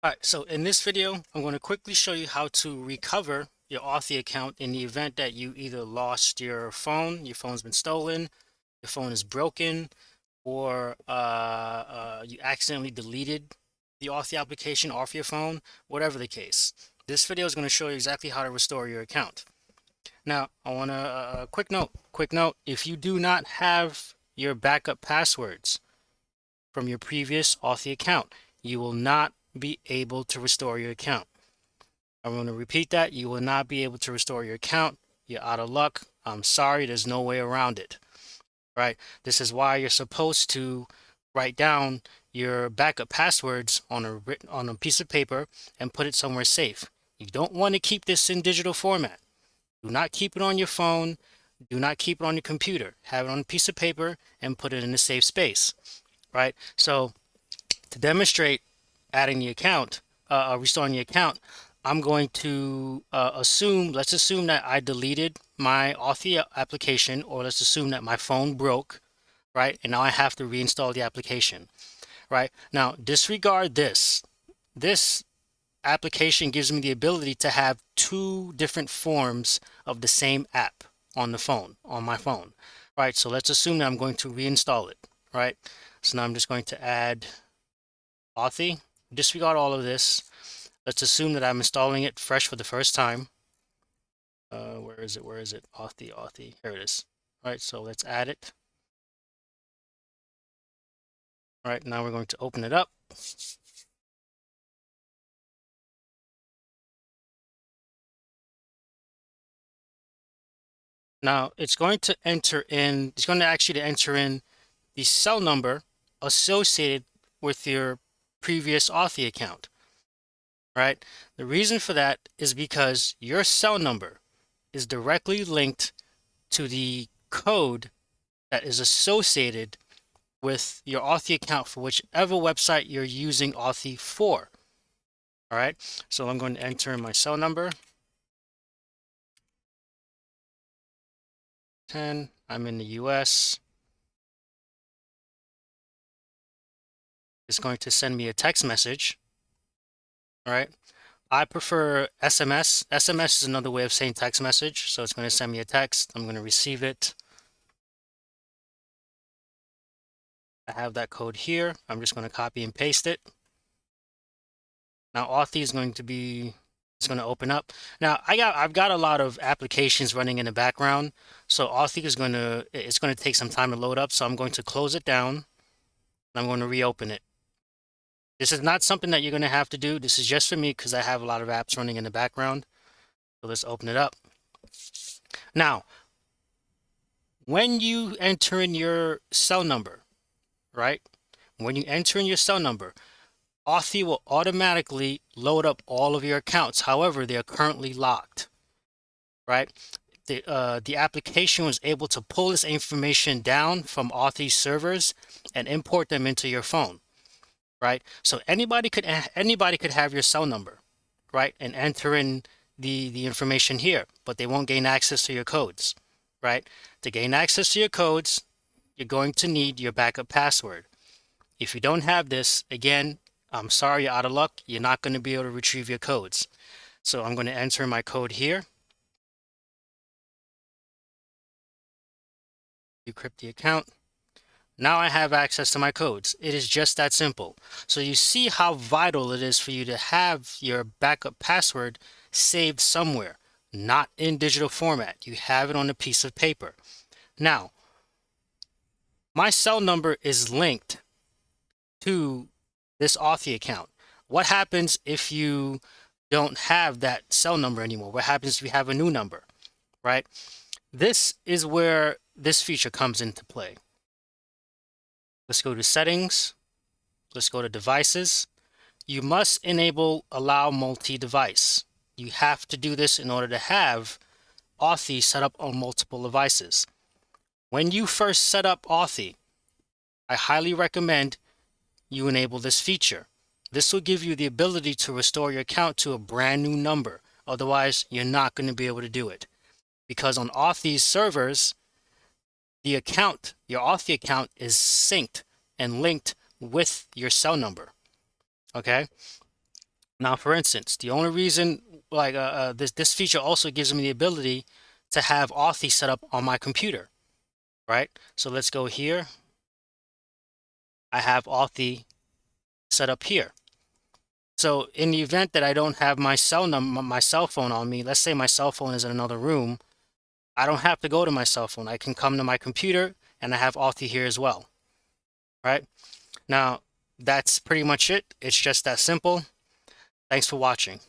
Alright, so in this video, I'm going to quickly show you how to recover your Authy account in the event that you either lost your phone's been stolen, your phone is broken, or you accidentally deleted the Authy application off your phone, whatever the case. This video is going to show you exactly how to restore your account. Now, I want to, quick note, if you do not have your backup passwords from your previous Authy account, you will not be able to restore your account. I'm going to repeat that. You will not be able to restore your account. You're out of luck. I'm sorry. There's no way around it. Right? This is why you're supposed to write down your backup passwords on a piece of paper and put it somewhere safe. You don't want to keep this in digital format. Do not keep it on your phone. Do not keep it on your computer. Have it on a piece of paper and put it in a safe space. Right? So to demonstrate adding the account, restoring the account, I'm going to let's assume that I deleted my Authy application, or let's assume that my phone broke, right? And now I have to reinstall the application, right? Now, disregard this. This application gives me the ability to have two different forms of the same app on my phone, right? So let's assume that I'm going to reinstall it, right? So now I'm just going to add Authy. Disregard all of this. Let's assume that I'm installing it fresh for the first time. Where is it? Authy. Here it is. All right, so let's add it. All right, now we're going to open it up. Now it's going to enter in the cell number associated with your previous Authy account. Right? The reason for that is because your cell number is directly linked to the code that is associated with your Authy account for whichever website you're using Authy for. All right, so I'm going to enter in my cell number. 10, I'm in the US. It's going to send me a text message. All right, I prefer SMS. SMS is another way of saying text message. So it's going to send me a text. I'm going to receive it. I have that code here. I'm just going to copy and paste it. Now Authy is going to open up. Now I've got a lot of applications running in the background, so Authy is it's going to take some time to load up. So I'm going to close it down, and I'm going to reopen it. This is not something that you're going to have to do. This is just for me because I have a lot of apps running in the background. So let's open it up. Now, when you enter in your cell number, right? When you enter in your cell number, Authy will automatically load up all of your accounts. However, they are currently locked, right? The application was able to pull this information down from Authy's servers and import them into your phone, right? So anybody could have your cell number, right, and enter in the information here, but they won't gain access to your codes, right? To gain access to your codes, you're going to need your backup password. If you don't have this, again, I'm sorry, you're out of luck. You're not going to be able to retrieve your codes. So I'm going to enter my code here. Decrypt the account. Now I have access to my codes. It is just that simple. So you see how vital it is for you to have your backup password saved somewhere, not in digital format. You have it on a piece of paper. Now, my cell number is linked to this Authy account. What happens if you don't have that cell number anymore? What happens if you have a new number, right? This is where this feature comes into play. Let's go to settings. Let's go to devices. You must enable allow multi-device. You have to do this in order to have Authy set up on multiple devices. When you first set up Authy, I highly recommend you enable this feature. This will give you the ability to restore your account to a brand new number. Otherwise, you're not going to be able to do it. Because on Authy's servers, your Authy account is synced and linked with your cell number. Okay? Now, for instance, the only reason like this feature also gives me the ability to have Authy set up on my computer, right? So let's go here. I have Authy set up here. So in the event that I don't have my cell phone on me, let's say my cell phone is in another room, I don't have to go to my cell phone. I can come to my computer and I have Authy here as well, right? Now, that's pretty much it. It's just that simple. Thanks for watching.